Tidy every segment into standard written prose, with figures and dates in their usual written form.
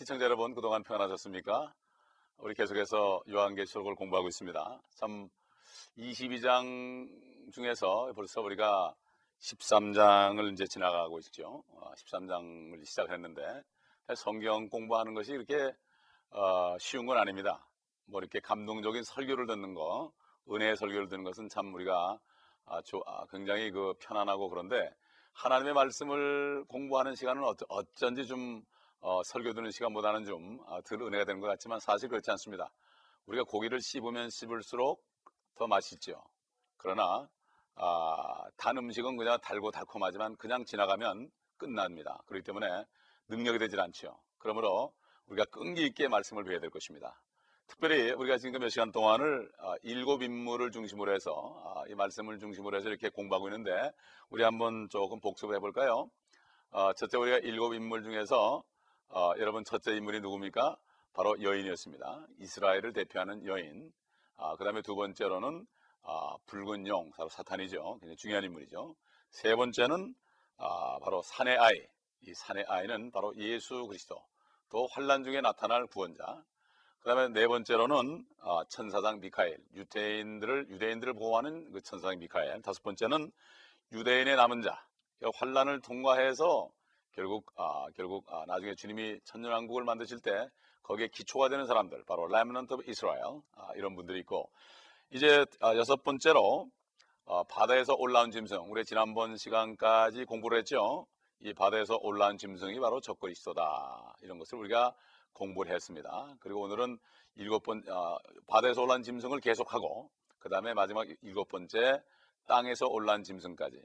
시청자 여러분, 그동안 평안하셨습니까? 우리 계속해서 요한계시록을 공부하고 있습니다. 참 22장 중에서 벌써 우리가 13장을 이제 지나가고 있죠. 13장을 시작했는데 성경 공부하는 것이 이렇게 쉬운 건 아닙니다. 뭐 이렇게 감동적인 설교를 듣는 거, 은혜의 설교를 듣는 것은 참 우리가 굉장히 편안하고, 그런데 하나님의 말씀을 공부하는 시간은 어쩐지 좀 설교 듣는 시간보다는 좀 덜 은혜가 되는 것 같지만 사실 그렇지 않습니다. 우리가 고기를 씹으면 씹을수록 더 맛있죠. 그러나 단 음식은 그냥 달고 달콤하지만 그냥 지나가면 끝납니다. 그렇기 때문에 능력이 되질 않죠. 그러므로 우리가 끈기 있게 말씀을 배워야 될 것입니다. 특별히 우리가 지금 몇 시간 동안을 7인물을 중심으로 해서 이 말씀을 중심으로 해서 이렇게 공부하고 있는데, 우리 한번 조금 복습을 해볼까요? 첫째, 우리가 7인물 중에서 여러분 첫째 인물이 누굽니까? 바로 여인이었습니다. 이스라엘을 대표하는 여인. 그 다음에 두 번째로는 붉은 용, 바로 사탄이죠. 굉장히 중요한 인물이죠. 세 번째는 바로 산의 아이. 이 산의 아이는 바로 예수 그리스도, 또 환난 중에 나타날 구원자. 그 다음에 네 번째로는 천사장 미카엘, 유대인들을 보호하는 그 천사장 미카엘. 다섯 번째는 유대인의 남은 자, 환난을 통과해서 결국 나중에 주님이 천년왕국을 만드실 때 거기에 기초가 되는 사람들, 바로 Remnant of Israel, 이런 분들이 있고, 이제 여섯 번째로 바다에서 올라온 짐승. 우리 지난번 시간까지 공부를 했죠. 이 바다에서 올라온 짐승이 바로 적그리스도다, 이런 것을 우리가 공부를 했습니다. 그리고 오늘은 바다에서 올라온 짐승을 계속하고, 그 다음에 마지막 일곱 번째 땅에서 올라온 짐승까지,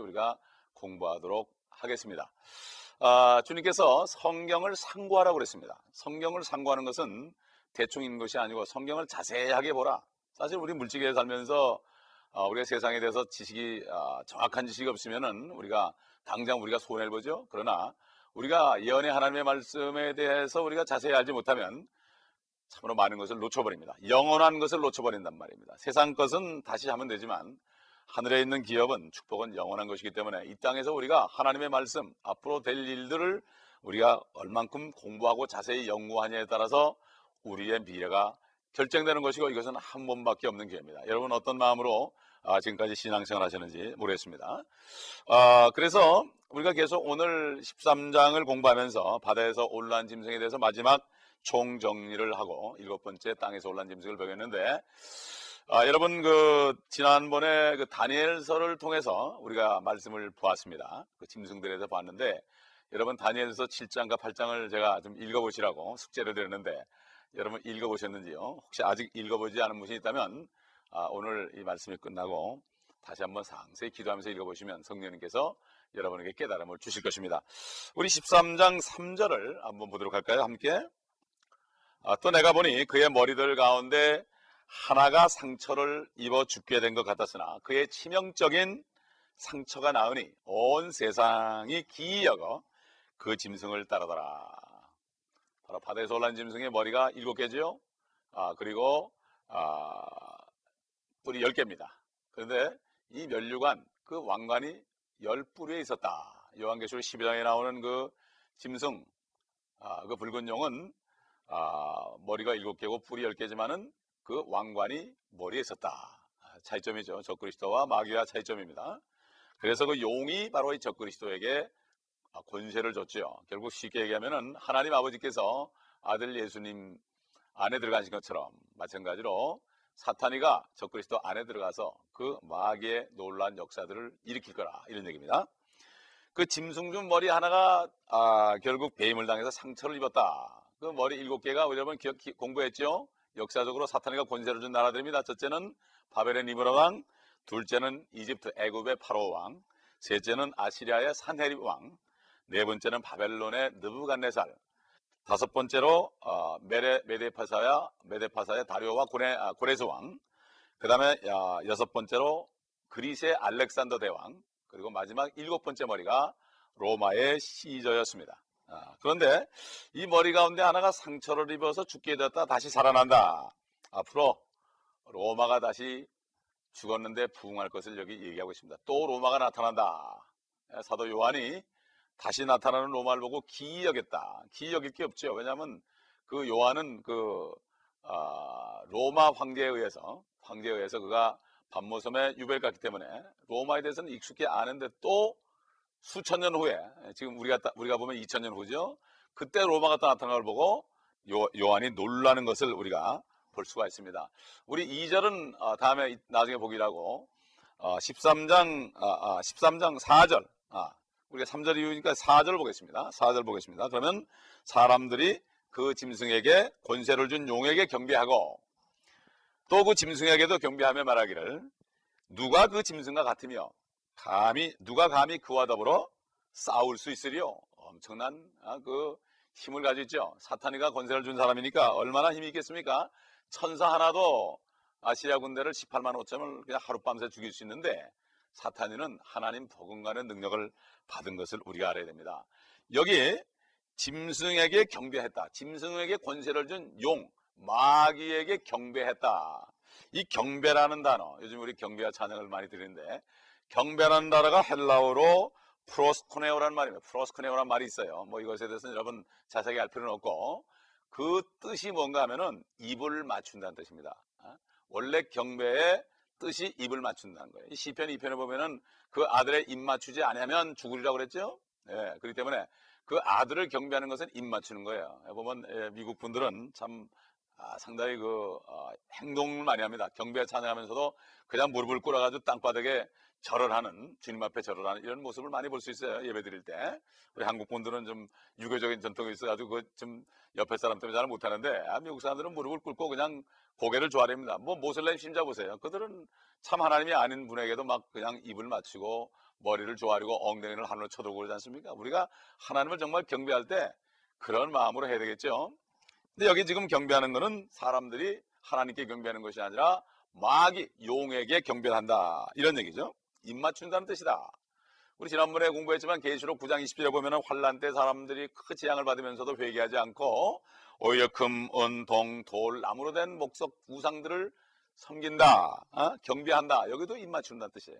우리가 공부하도록 하겠습니다. 주님께서 성경을 상고하라고 그랬습니다. 성경을 상고하는 것은 대충 읽는 것이 아니고 성경을 자세하게 보라. 사실 우리 물질계에 살면서 우리가 세상에 대해서 정확한 지식이 없으면은 당장 우리가 손해를 보죠. 그러나 우리가 예언의 하나님의 말씀에 대해서 우리가 자세히 알지 못하면 참으로 많은 것을 놓쳐버립니다. 영원한 것을 놓쳐버린단 말입니다. 세상 것은 다시 하면 되지만 하늘에 있는 기업은, 축복은 영원한 것이기 때문에 이 땅에서 우리가 하나님의 말씀, 앞으로 될 일들을 우리가 얼만큼 공부하고 자세히 연구하냐에 따라서 우리의 미래가 결정되는 것이고, 이것은 한 번밖에 없는 기회입니다. 여러분 어떤 마음으로 지금까지 신앙생활 하셨는지 모르겠습니다. 그래서 우리가 계속 오늘 13장을 공부하면서 바다에서 올라온 짐승에 대해서 마지막 총정리를 하고 일곱 번째 땅에서 올라온 짐승을 배웠는데, 여러분 지난번에 다니엘서를 통해서 우리가 말씀을 보았습니다. 그 짐승들에 대해서 봤는데, 여러분 다니엘서 7장과 8장을 제가 좀 읽어보시라고 숙제를 드렸는데, 여러분 읽어보셨는지요? 혹시 아직 읽어보지 않은 분이 있다면 오늘 이 말씀이 끝나고 다시 한번 상세히 기도하면서 읽어보시면 성령님께서 여러분에게 깨달음을 주실 것입니다. 우리 13장 3절을 한번 보도록 할까요? 함께. 또 내가 보니 그의 머리들 가운데 하나가 상처를 입어 죽게 된 것 같았으나 그의 치명적인 상처가 나으니 온 세상이 기이 여겨 그 짐승을 따르더라. 바로 바다에서 올라온 짐승의 머리가 7개죠. 그리고 뿔이 10개입니다. 그런데 이 면류관, 그 왕관이 10뿔에 있었다. 요한계시록 12장에 나오는 그 짐승, 그 붉은 용은 머리가 7개고 뿔이 10개지만은 그 왕관이 머리에 있었다. 차이점이죠. 적그리스도와 마귀와 차이점입니다. 그래서 그 용이 바로 이 적그리스도에게 권세를 줬죠. 결국 쉽게 얘기하면은 하나님 아버지께서 아들 예수님 안에 들어가신 것처럼 마찬가지로 사탄이가 적그리스도 안에 들어가서 그 마귀의 놀라운 역사들을 일으킬 거라, 이런 얘기입니다. 그 짐승 중 머리 하나가 결국 배임을 당해서 상처를 입었다. 그 머리 7개가 여러분 공부했죠? 역사적으로 사탄이가 권세를 준 나라들입니다. 첫째는 바벨의 니므롯 왕, 둘째는 이집트 애굽의 파로 왕, 셋째는 아시리아의 산헤립 왕, 네 번째는 바벨론의 느부갓네살, 다섯 번째로 메데파사의 다리오와 고레스 왕, 그 다음에 여섯 번째로 그리스의 알렉산더 대왕, 그리고 마지막 7번째 머리가 로마의 시저였습니다. 그런데 이 머리 가운데 하나가 상처를 입어서 죽게 되었다 다시 살아난다. 앞으로 로마가 다시 죽었는데 부흥할 것을 여기 얘기하고 있습니다. 또 로마가 나타난다. 사도 요한이 다시 나타나는 로마를 보고 기이 여겼다. 기이 여길 게 없죠. 왜냐하면 그 요한은 로마 황제에 의해서 그가 반모섬에 유배를 갔기 때문에 로마에 대해서는 익숙히 아는데 또 수천 년 후에, 지금 우리가 보면 2000년 후죠. 그때 로마가 나타나는 걸 보고 요한이 놀라는 것을 우리가 볼 수가 있습니다. 우리 2절은 다음에 나중에 보기라고 13장 4절, 우리가 3절 이후니까 4절 보겠습니다. 4절 보겠습니다. 그러면 사람들이 그 짐승에게 권세를 준 용에게 경배하고 또 그 짐승에게도 경배하며 말하기를 누가 그 짐승과 같으며 누가 감히 그와 더불어 싸울 수 있으리요. 엄청난 그 힘을 가지고 있죠. 사탄이가 권세를 준 사람이니까 얼마나 힘이 있겠습니까? 천사 하나도 아시리아 군대를 18만 5천을 그냥 하룻밤새 죽일 수 있는데 사탄이는 하나님 버금가는 능력을 받은 것을 우리가 알아야 됩니다. 여기 짐승에게 경배했다. 짐승에게 권세를 준 용, 마귀에게 경배했다. 이 경배라는 단어, 요즘 우리 경배와 찬양을 많이 드리는데 경배라는 단어가 헬라어로 프로스코네오라는 말입니다. 프로스코네오라는 말이 있어요. 뭐 이것에 대해서는 여러분 자세하게 알 필요는 없고 그 뜻이 뭔가 하면은 입을 맞춘다는 뜻입니다. 원래 경배의 뜻이 입을 맞춘다는 거예요. 시편 2편에 보면은 그 아들의 입 맞추지 않으면 죽으리라고 그랬죠. 그렇기 때문에 그 아들을 경배하는 것은 입 맞추는 거예요. 보면 미국 분들은 참 상당히 행동을 많이 합니다. 경배 찬양하면서도 그냥 무릎을 꿇어가지고 땅바닥에 절을 하는, 주님 앞에 절을 하는 이런 모습을 많이 볼 수 있어요. 예배 드릴 때. 우리 한국 분들은 좀 유교적인 전통이 있어가지고 좀 옆에 사람 때문에 잘 못하는데 미국 사람들은 무릎을 꿇고 그냥 고개를 조아립니다. 뭐 모슬렘 신자 보세요. 그들은 참 하나님이 아닌 분에게도 막 그냥 입을 맞추고 머리를 조아리고 엉덩이를 하늘로 쳐들고 그러지 않습니까? 우리가 하나님을 정말 경배할 때 그런 마음으로 해야 되겠죠. 근데 여기 지금 경배하는 것은 사람들이 하나님께 경배하는 것이 아니라 마귀, 용에게 경배한다 이런 얘기죠. 입 맞춘다는 뜻이다. 우리 지난번에 공부했지만 계시록 9장 20절에 보면 환란 때 사람들이 큰 재앙을 받으면서도 회개하지 않고 오히려 금, 은, 동, 돌, 나무로 된 목석 우상들을 섬긴다, 경배한다. 여기도 입 맞춘다는 뜻이에요.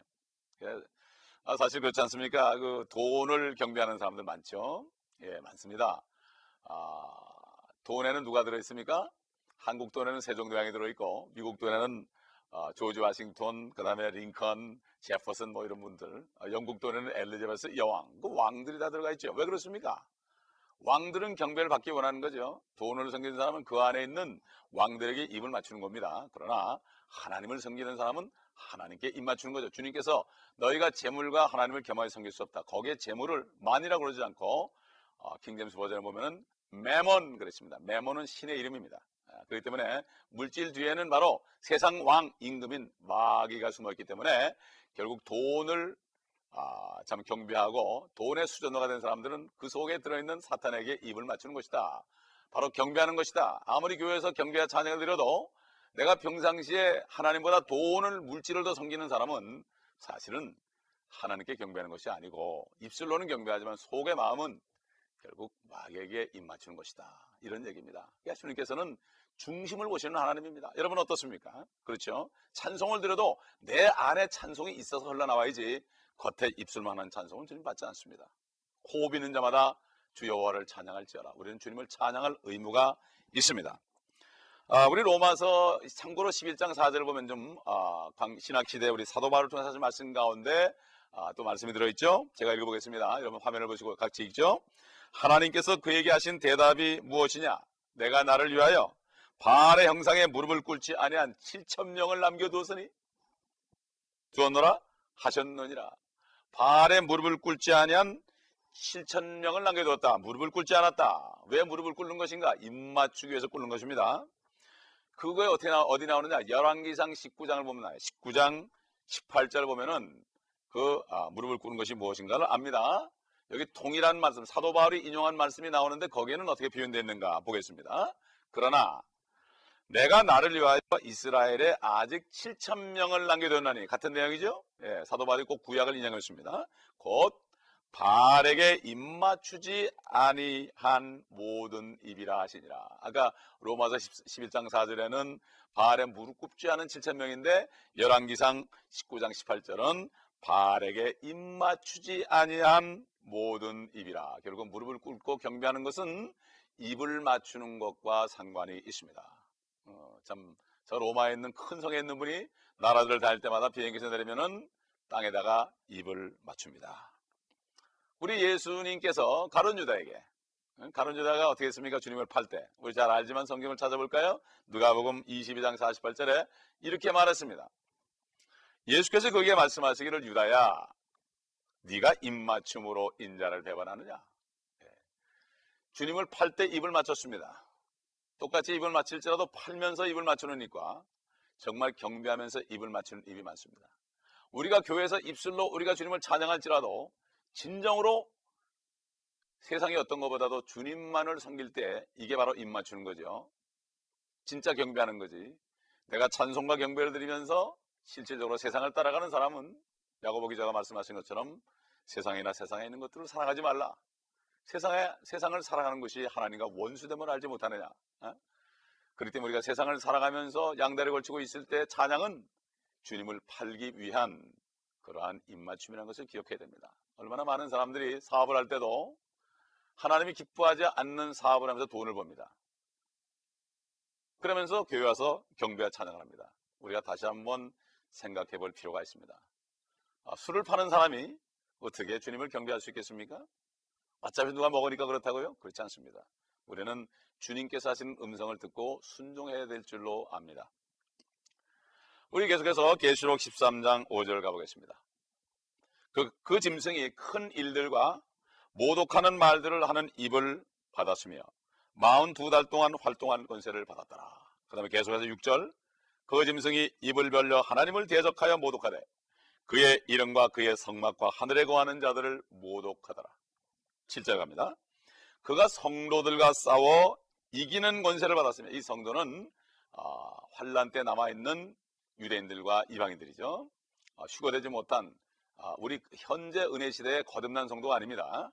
사실 그렇지 않습니까? 그 돈을 경배하는 사람들 많죠. 예, 많습니다. 돈에는 누가 들어있습니까? 한국 돈에는 세종대왕이 들어있고 미국 돈에는 조지 워싱턴, 그 다음에 링컨, 제퍼슨 뭐 이런 분들, 영국 돈에는 엘리자베스 여왕, 그 왕들이 다 들어가 있죠. 왜 그렇습니까? 왕들은 경배를 받기 원하는 거죠. 돈을 섬기는 사람은 그 안에 있는 왕들에게 입을 맞추는 겁니다. 그러나 하나님을 섬기는 사람은 하나님께 입 맞추는 거죠. 주님께서 너희가 재물과 하나님을 겸하여 섬길 수 없다. 거기에 재물을 만이라고 그러지 않고 킹제임스 버전에 보면은 매몬 그랬습니다. 매몬은 신의 이름입니다. 그렇기 때문에 물질 뒤에는 바로 세상 왕 임금인 마귀가 숨어있기 때문에 결국 돈을 참 경배하고 돈의 수전노가 된 사람들은 그 속에 들어있는 사탄에게 입을 맞추는 것이다. 바로 경배하는 것이다. 아무리 교회에서 경배와 찬양을 드려도 내가 평상시에 하나님보다 돈을 물질을 더 섬기는 사람은 사실은 하나님께 경배하는 것이 아니고 입술로는 경배하지만 속의 마음은 결국 마귀에게 입 맞추는 것이다. 이런 얘기입니다. 예수님께서는 중심을 보시는 하나님입니다. 여러분 어떻습니까? 그렇죠? 찬송을 드려도 내 안에 찬송이 있어서 흘러나와야지 겉에 입술만 하는 찬송은 주님 받지 않습니다. 호흡 있는 자마다 주 여호와를 찬양할지어라. 우리는 주님을 찬양할 의무가 있습니다. 우리 로마서 참고로 11장 4절을 보면 좀 신학시대 우리 사도 바울을 통해서 하신 말씀 가운데 또 말씀이 들어있죠. 제가 읽어보겠습니다. 여러분 화면을 보시고 같이 읽죠. 하나님께서 그에게 하신 대답이 무엇이냐? 내가 나를 위하여 바알의 형상에 무릎을 꿇지 아니한 7,000명을 남겨두었으니 두었노라 하셨느니라. 바알의 무릎을 꿇지 아니한 7,000명을 남겨두었다. 무릎을 꿇지 않았다. 왜 무릎을 꿇는 것인가? 입 맞추기 위해서 꿇는 것입니다. 그거에 어디 나오느냐? 열왕기상 19장을 보면 나와요. 19장 18절을 보면은 무릎을 꿇는 것이 무엇인가를 압니다. 여기 동일한 말씀, 사도 바울이 인용한 말씀이 나오는데 거기에는 어떻게 표현되어 있는가 보겠습니다. 그러나 내가 나를 위하여 이스라엘에 아직 7,000명을 남겨두었나니 같은 내용이죠. 예, 사도 바울이 꼭 구약을 인용했습니다. 곧 바알에게 입맞추지 아니한 모든 입이라 하시니라. 아까 로마서 11장 4절에는 바알에 무릎 꿇지 않은 7,000명인데 열왕기상 19장 18절은 발에게 입 맞추지 아니한 모든 입이라. 결국 무릎을 꿇고 경배하는 것은 입을 맞추는 것과 상관이 있습니다. 참, 저 로마에 있는 큰 성에 있는 분이 나라들을 다닐 때마다 비행기에서 내리면은 땅에다가 입을 맞춥니다. 우리 예수님께서 가룟 유다에게, 가룟 유다가 어떻게 했습니까? 주님을 팔 때. 우리 잘 알지만 성경을 찾아볼까요? 누가복음 22장 48절에 이렇게 말했습니다. 예수께서 거기에 말씀하시기를, 유다야, 네가 입맞춤으로 인자를 배반하느냐? 주님을 팔 때 입을 맞췄습니다. 똑같이 입을 맞출지라도 팔면서 입을 맞추는 입과 정말 경배하면서 입을 맞추는 입이 많습니다. 우리가 교회에서 입술로 우리가 주님을 찬양할지라도 진정으로 세상의 어떤 것보다도 주님만을 섬길 때 이게 바로 입 맞추는 거죠. 진짜 경배하는 거지. 내가 찬송과 경배를 드리면서 실질적으로 세상을 따라가는 사람은 야고보 기자가 말씀하신 것처럼 세상이나 세상에 있는 것들을 사랑하지 말라. 세상을 살아가는 것이 하나님과 원수됨을 알지 못하느냐. 그렇기 때문에 우리가 세상을 살아가면서 양다리 걸치고 있을 때 찬양은 주님을 팔기 위한 그러한 입맞춤이라는 것을 기억해야 됩니다. 얼마나 많은 사람들이 사업을 할 때도 하나님이 기뻐하지 않는 사업을 하면서 돈을 법니다. 그러면서 교회 와서 경배와 찬양을 합니다. 우리가 다시 한번 생각해 볼 필요가 있습니다. 술을 파는 사람이 어떻게 주님을 경배할 수 있겠습니까? 어차피 누가 먹으니까 그렇다고요? 그렇지 않습니다. 우리는 주님께서 하시는 음성을 듣고 순종해야 될 줄로 압니다. 우리 계속해서 계시록 13장 5절 가보겠습니다. 그 짐승이 큰 일들과 모독하는 말들을 하는 입을 받았으며 42달 동안 활동한 권세를 받았더라. 그 다음에 계속해서 6절, 그 짐승이 입을 벌려 하나님을 대적하여 모독하되 그의 이름과 그의 성막과 하늘에 거하는 자들을 모독하더라. 7절 갑니다. 그가 성도들과 싸워 이기는 권세를 받았으며, 이 성도는 환란 때 남아있는 유대인들과 이방인들이죠. 휴거되지 못한 우리 현재 은혜 시대의 거듭난 성도가 아닙니다.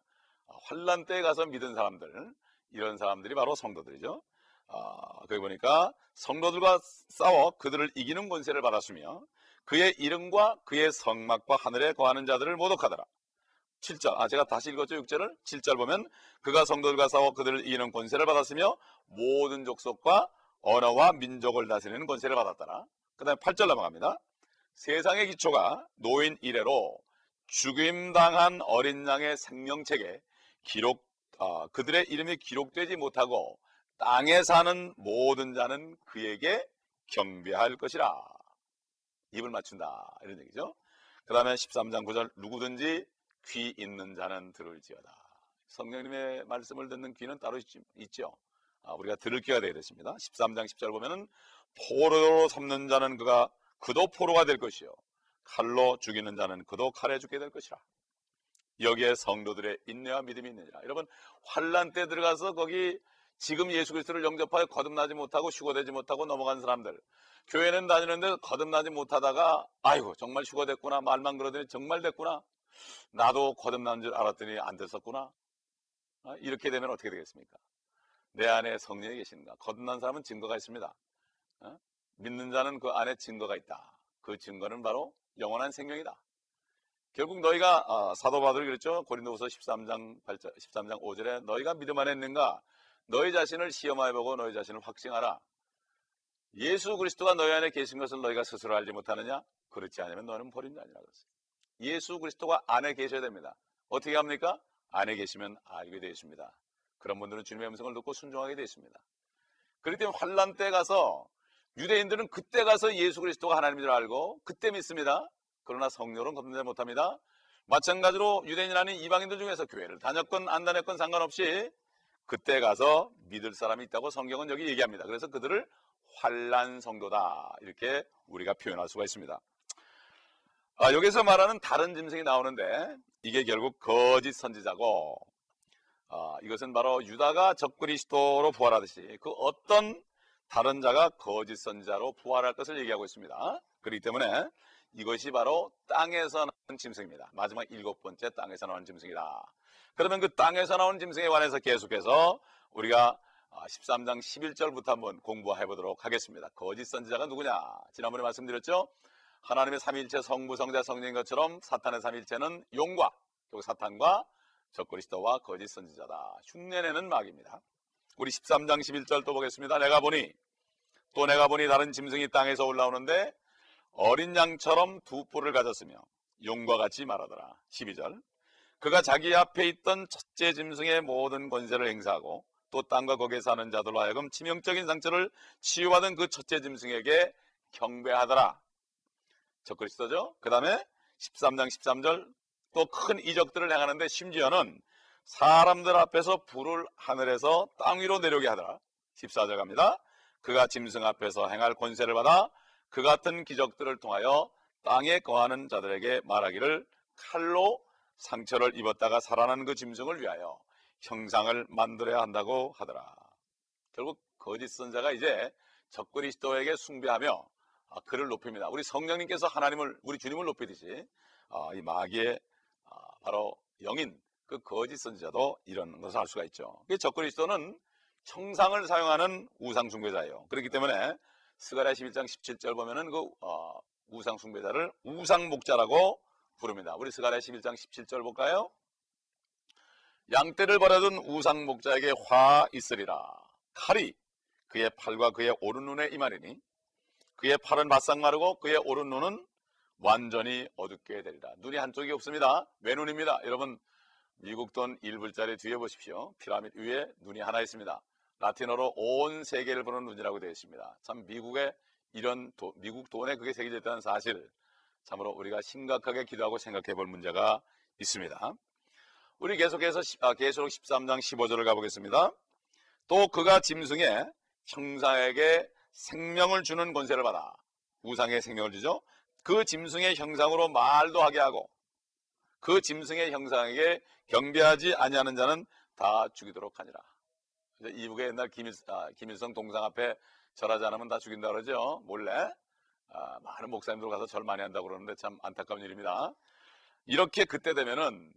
환란 때에 가서 믿은 사람들, 이런 사람들이 바로 성도들이죠. 거기 보니까 성도들과 싸워 그들을 이기는 권세를 받았으며 그의 이름과 그의 성막과 하늘에 거하는 자들을 모독하더라. 7절, 제가 다시 읽었죠. 6절을. 7절 보면 그가 성도들과 싸워 그들을 이기는 권세를 받았으며 모든 족속과 언어와 민족을 다스리는 권세를 받았더라. 그 다음에 8절 넘어갑니다. 세상의 기초가 놓인 이래로 죽임당한 어린 양의 생명책에 그들의 이름이 기록되지 못하고 땅에 사는 모든 자는 그에게 경배할 것이라. 입을 맞춘다, 이런 얘기죠. 그 다음에 13장 9절, 누구든지 귀 있는 자는 들을지어다. 성령님의 말씀을 듣는 귀는 따로 있죠. 우리가 들을 귀가 되어야 됐습니다. 13장 10절 보면은 포로로 삼는 자는 그도 포로가 될 것이요 칼로 죽이는 자는 그도 칼에 죽게 될 것이라. 여기에 성도들의 인내와 믿음이 있느니라. 여러분, 환란 때 들어가서 거기 지금 예수 그리스도를 영접하여 거듭나지 못하고 휴거되지 못하고 넘어간 사람들, 교회는 다니는데 거듭나지 못하다가 아이고 정말 휴거됐구나, 말만 그러더니 정말 됐구나, 나도 거듭난 줄 알았더니 안 됐었구나, 이렇게 되면 어떻게 되겠습니까? 내 안에 성령이 계신가? 거듭난 사람은 증거가 있습니다. 믿는 자는 그 안에 증거가 있다. 그 증거는 바로 영원한 생명이다. 결국 너희가 사도 바울이 그랬죠. 고린도후서 13장 5절에 너희가 믿음 안에 있는가? 너희 자신을 시험하여 보고 너희 자신을 확증하라. 예수 그리스도가 너희 안에 계신 것을 너희가 스스로 알지 못하느냐? 그렇지 않으면 너는 버린 자니라 그랬어요. 예수 그리스도가 안에 계셔야 됩니다. 어떻게 합니까? 안에 계시면 알게 되어 있습니다. 그런 분들은 주님의 음성을 듣고 순종하게 되어 있습니다. 그렇기 때문에 환란 때 가서 유대인들은 그때 가서 예수 그리스도가 하나님인 줄 알고 그때 믿습니다. 그러나 성령은 거듭나지 못합니다. 마찬가지로 유대인 아닌 이방인들 중에서 교회를 다녔건 안 다녔건 상관없이 그때 가서 믿을 사람이 있다고 성경은 여기 얘기합니다. 그래서 그들을 환란 성도다, 이렇게 우리가 표현할 수가 있습니다. 여기서 말하는 다른 짐승이 나오는데 이게 결국 거짓 선지자고, 이것은 바로 유다가 적그리스도로 부활하듯이 그 어떤 다른 자가 거짓 선지자로 부활할 것을 얘기하고 있습니다. 그렇기 때문에 이것이 바로 땅에서 나온 짐승입니다. 마지막 7번째 땅에서 나온 짐승이다. 그러면 그 땅에서 나온 짐승에 관해서 계속해서 우리가 13장 11절부터 한번 공부해 보도록 하겠습니다. 거짓 선지자가 누구냐? 지난번에 말씀드렸죠. 하나님의 삼위일체 성부, 성자, 성령인 것처럼 사탄의 삼위일체는 용과, 또 사탄과 적그리스도와 거짓 선지자다. 흉내내는 마귀입니다. 우리 13장 11절 또 보겠습니다. 내가 보니 다른 짐승이 땅에서 올라오는데 어린 양처럼 두 뿔을 가졌으며 용과 같이 말하더라. 12절 그가 자기 앞에 있던 첫째 짐승의 모든 권세를 행사하고 또 땅과 거기에 사는 자들로 하여금 치명적인 상처를 치유받은 그 첫째 짐승에게 경배하더라. 적그리스도죠. 그 다음에 13장 13절 또 큰 이적들을 행하는데 심지어는 사람들 앞에서 불을 하늘에서 땅 위로 내려오게 하더라. 14절 갑니다. 그가 짐승 앞에서 행할 권세를 받아 그 같은 기적들을 통하여 땅에 거하는 자들에게 말하기를 칼로 상처를 입었다가 살아난 그 짐승을 위하여 형상을 만들어야 한다고 하더라. 결국 거짓 선자가 이제 적그리스도에게 숭배하며 그를 높입니다. 우리 성령님께서 하나님을, 우리 주님을 높이듯이 이 마귀의 바로 영인 그 거짓 선지자도 이런 것을 알 수가 있죠. 적그리스도는 형상을 사용하는 우상 숭배자예요. 그렇기 때문에 스가랴 11장 17절 보면은 그 우상 숭배자를 우상 목자라고 부릅니다. 우리 스가랴 11장 17절 볼까요? 양떼를 버려둔 우상 목자에게 화 있으리라. 칼이 그의 팔과 그의 오른 눈에 임하리니 그의 팔은 바싹 마르고 그의 오른 눈은 완전히 어둡게 되리라. 눈이 한쪽이 없습니다. 외눈입니다. 여러분 미국 돈 1불짜리 뒤에 보십시오. 피라미드 위에 눈이 하나 있습니다. 라틴어로 온 세계를 보는 눈이라고 되어 있습니다. 참 미국의 이런 미국 돈에 그게 새겨져 있다는 사실, 참으로 우리가 심각하게 기도하고 생각해 볼 문제가 있습니다. 우리 계속해서 계시록 13장 15절을 가보겠습니다. 또 그가 짐승의 형상에게 생명을 주는 권세를 받아, 우상의 생명을 주죠. 그 짐승의 형상으로 말도 하게 하고 그 짐승의 형상에게 경배하지 아니하는 자는 다 죽이도록 하니라. 이북에 옛날 김일성 동상 앞에 절하지 않으면 다 죽인다 그러죠. 몰래 많은 목사님들 가서 절 많이 한다고 그러는데 참 안타까운 일입니다. 이렇게 그때 되면은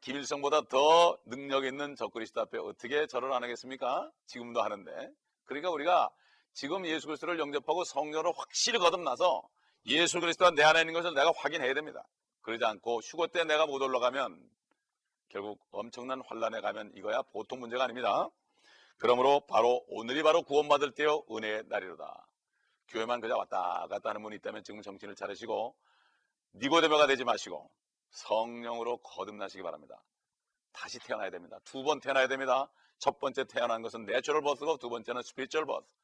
김일성보다 더 능력 있는 적그리스도 앞에 어떻게 절을 안 하겠습니까? 지금도 하는데. 그러니까 우리가 지금 예수 그리스도를 영접하고 성령으로 확실히 거듭나서 예수 그리스도가 내 안에 있는 것을 내가 확인해야 됩니다. 그러지 않고 휴거 때 내가 못 올라가면 결국 엄청난 환란에 가면 이거야 보통 문제가 아닙니다. 그러므로 바로 오늘이 바로 구원받을 때요 은혜의 날이로다. 교회만 그냥 왔다 갔다 하는 분이 있다면 지금 정신을 차리시고 니고데모가 되지 마시고 성령으로 거듭나시기 바랍니다. 다시 태어나야 됩니다. 두 번 태어나야 됩니다. 첫 번째 태어난 것은 내추럴 버스고 두 번째는 스피리추얼 버스.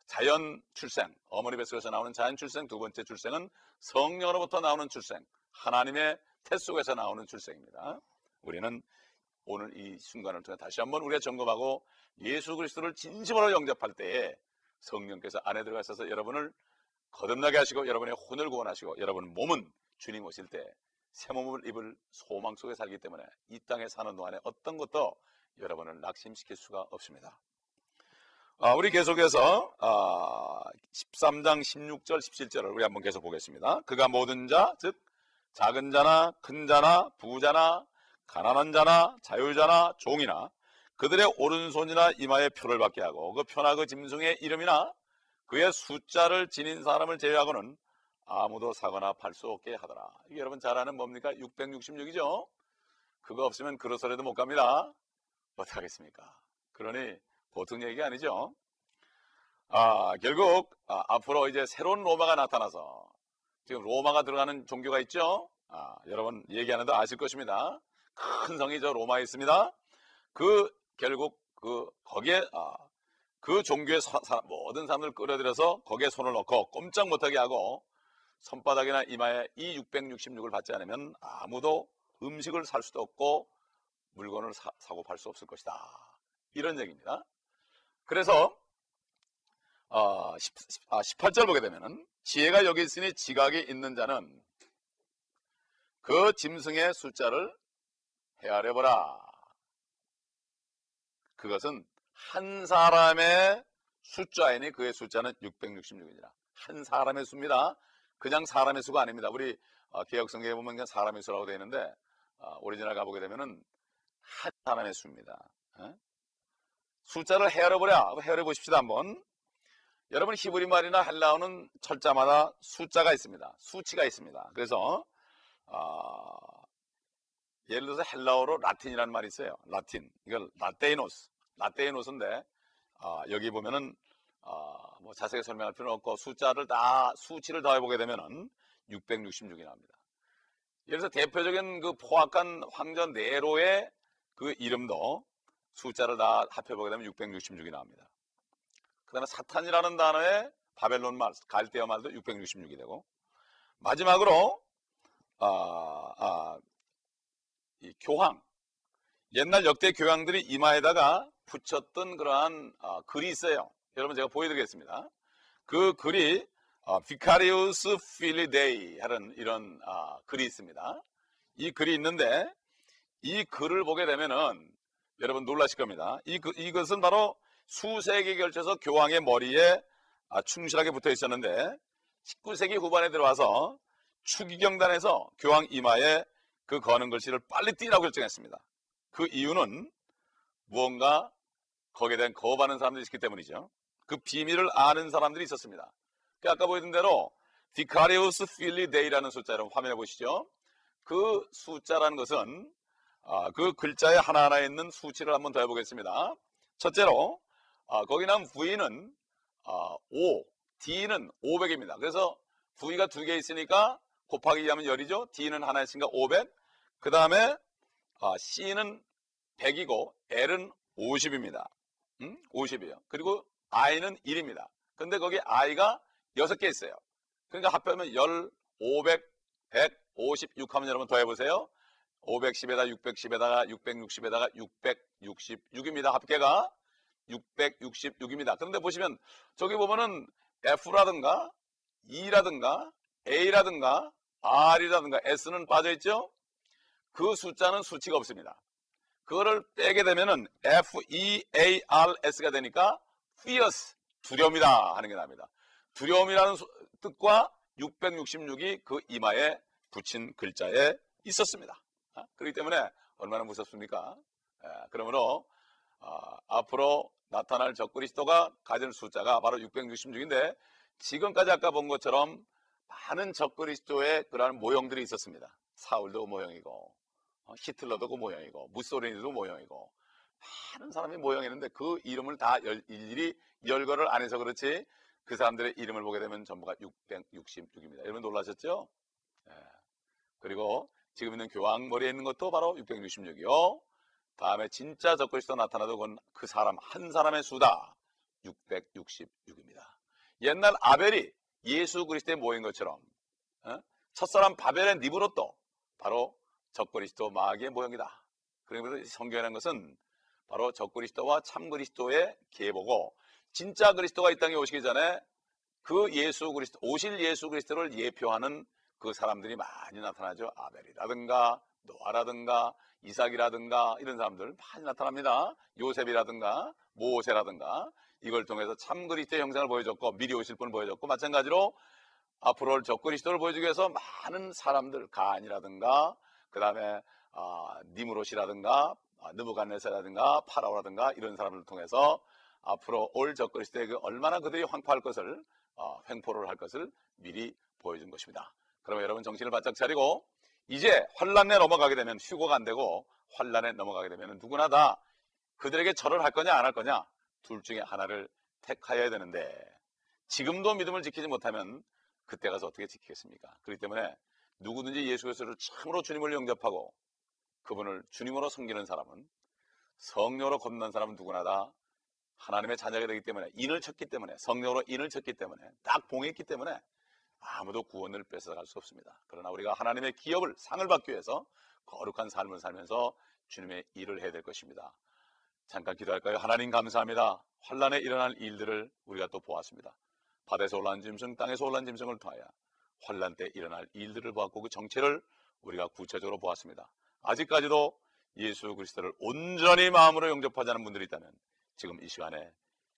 자연 출생, 어머니 뱃속에서 나오는 자연 출생. 두 번째 출생은 성령으로부터 나오는 출생, 하나님의 태 속에서 나오는 출생입니다. 우리는 오늘 이 순간을 통해 다시 한번 우리가 점검하고 예수 그리스도를 진심으로 영접할 때에 성령께서 안에 들어가 있어서 여러분을 거듭나게 하시고 여러분의 혼을 구원하시고 여러분 몸은 주님 오실 때 새 몸을 입을 소망 속에 살기 때문에 이 땅에 사는 동안에 어떤 것도 여러분을 낙심시킬 수가 없습니다. 우리 계속해서 13장 16절 17절을 우리 한번 계속 보겠습니다. 그가 모든 자, 즉 작은 자나 큰 자나 부자나 가난한 자나 자유자나 종이나 그들의 오른손이나 이마에 표를 받게 하고 그 표나 그 짐승의 이름이나 그의 숫자를 지닌 사람을 제외하고는 아무도 사거나 팔 수 없게 하더라. 이게 여러분 잘 아는 뭡니까? 666이죠. 그거 없으면 그로서라도 못 갑니다. 어떡하겠습니까? 그러니 보통 얘기가 아니죠. 결국 앞으로 이제 새로운 로마가 나타나서 지금 로마가 들어가는 종교가 있죠. 여러분 얘기하는데 아실 것입니다. 큰 성이 저 로마에 있습니다. 결국 거기에 그 종교의 모든 사람들을 끌어들여서 거기에 손을 넣고 꼼짝 못하게 하고 손바닥이나 이마에 이 666을 받지 않으면 아무도 음식을 살 수도 없고 물건을 사고 팔 수 없을 것이다. 이런 얘기입니다. 그래서 18절 보게 되면은 지혜가 여기 있으니 지각이 있는 자는 그 짐승의 숫자를 헤아려보라. 그것은 한 사람의 숫자이니 그의 숫자는 666이니라. 한 사람의 수입니다. 그냥 사람의 수가 아닙니다. 우리 개혁성경에 보면 그냥 사람의 수라고 되어 있는데 오리지널 가보게 되면은 한 사람의 수입니다. 숫자를 헤아려보랴. 헤아려 보십시다 한번. 여러분 히브리 말이나 헬라어는 철자마다 숫자가 있습니다. 수치가 있습니다. 그래서 예를 들어서 헬라어로 라틴이라는 말이 있어요. 라틴. 이걸 라테이노스인데 여기 보면은 뭐 자세히 설명할 필요는 없고 수치를 더해보게 되면은 666이 나옵니다. 예를 들어서 대표적인 그 포악한 황제 네로의 그 이름도 숫자를 다 합해보게 되면 666이 나옵니다. 그 다음에 사탄이라는 단어의 바벨론 말, 갈대어 말도 666이 되고, 마지막으로 이 교황, 옛날 역대 교황들이 이마에다가 붙였던 그러한 글이 있어요. 여러분 제가 보여드리겠습니다. 그 글이 Vicarius Filii Dei 하는 이런 글이 있습니다. 이 글이 있는데 이 글을 보게 되면은 여러분 놀라실 겁니다. 이것은 바로 수세기 걸쳐서 교황의 머리에 충실하게 붙어 있었는데 19세기 후반에 들어와서 추기경단에서 교황 이마에 그 거는 글씨를 빨리 띄라고 결정했습니다. 그 이유는 무언가 거기에 대한 거부하는 사람들이 있기 때문이죠. 그 비밀을 아는 사람들이 있었습니다. 아까 보여준 대로 Vicarius Filii Dei라는 숫자, 여러분 화면에 보시죠. 그 숫자라는 것은 그 글자에 하나하나에 있는 수치를 한번 더 해보겠습니다. 첫째로 거기 나온 V는 5, D는 500입니다. 그래서 V가 두 개 있으니까 곱하기 2하면 열이죠. D는 하나 있으니까 500. 그 다음에 C는 100이고 L은 50입니다. 50이에요. 그리고 I는 1입니다. 근데 거기 I가 6개 있어요. 그러니까 합하면 10, 500, 100, 56 하면 여러분 더해보세요. 510에다 610에다가 660에다가 666입니다. 합계가 666입니다. 그런데 보시면 저기 보면은 F라든가 E라든가 A라든가 R이라든가 S는 빠져있죠? 그 숫자는 수치가 없습니다. 그거를 빼게 되면은 F-E-A-R-S가 되니까 fierce, 두려움이다 하는 게 나옵니다. 두려움이라는 뜻과 666이 그 이마에 붙인 글자에 있었습니다. 그렇기 때문에 얼마나 무섭습니까? 그러므로 앞으로 나타날 적그리스도가 가진 숫자가 바로 666인데 지금까지 아까 본 것처럼 많은 적그리스도의 그러한 모형들이 있었습니다. 사울도 모형이고 히틀러도 그 모형이고 무솔리니도 모형이고 많은 사람이 모형이었는데 그 이름을 다 일일이 열거를 안 해서 그렇지 그 사람들의 이름을 보게 되면 전부가 666입니다. 여러분 놀라셨죠? 그리고 지금 있는 교황 머리에 있는 것도 바로 666이요. 다음에 진짜 적그리스도 나타나도 그건 그 사람 한 사람의 수다 666입니다. 옛날 아벨이 예수 그리스도의 모인 것처럼 첫사람 바벨의 니브롯도 바로 적그리스도 마귀의 모형이다. 그래서 성경이라는 것은 바로 적그리스도와 참그리스도의 계보고 진짜 그리스도가 이 땅에 오시기 전에 그 예수 그리스도 오실 예수 그리스도를 예표하는 그 사람들이 많이 나타나죠. 아벨이라든가 노아라든가 이삭이라든가 이런 사람들 많이 나타납니다. 요셉이라든가 모세라든가 이걸 통해서 참 그리스도의 형상을 보여줬고 미리 오실 분을 보여줬고 마찬가지로 앞으로 올 적그리스도를 보여주기 위해서 많은 사람들 가안이라든가 그 다음에 니므롯이라든가 느부갓네살이라든가 파라오라든가 이런 사람들을 통해서 앞으로 올 적그리스도의 그 얼마나 그들이 횡포할 것을 횡포를 할 것을 미리 보여준 것입니다. 그러면 여러분 정신을 바짝 차리고 이제 환란에 넘어가게 되면 휴거가 안 되고 환란에 넘어가게 되면 누구나 다 그들에게 절을 할 거냐 안 할 거냐 둘 중에 하나를 택하여야 되는데 지금도 믿음을 지키지 못하면 그때 가서 어떻게 지키겠습니까? 그렇기 때문에 누구든지 예수 그리스도를 참으로 주님을 영접하고 그분을 주님으로 섬기는 사람은 성령으로 거듭난 사람은 누구나 다 하나님의 자녀가 되기 때문에 인을 쳤기 때문에 성령으로 인을 쳤기 때문에 딱 봉했기 때문에 아무도 구원을 뺏어갈 수 없습니다. 그러나 우리가 하나님의 기업을 상을 받기 위해서 거룩한 삶을 살면서 주님의 일을 해야 될 것입니다. 잠깐 기도할까요? 하나님 감사합니다. 환란에 일어날 일들을 우리가 또 보았습니다. 바다에서 올라온 짐승, 땅에서 올라온 짐승을 통하여 환란 때 일어날 일들을 보았고 그 정체를 우리가 구체적으로 보았습니다. 아직까지도 예수 그리스도를 온전히 마음으로 영접하지 않은 분들이 있다면 지금 이 시간에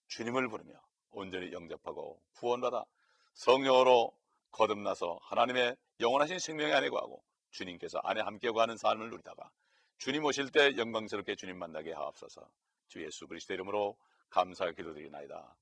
주님을 부르며 온전히 영접하고 구원받아 성령으로 거듭나서 하나님의 영원하신 생명의 안에 거하고 주님께서 안에 함께 거하는 삶을 누리다가 주님 오실 때 영광스럽게 주님 만나게 하옵소서. 주 예수 그리스도 이름으로 감사하게 기도드리나이다.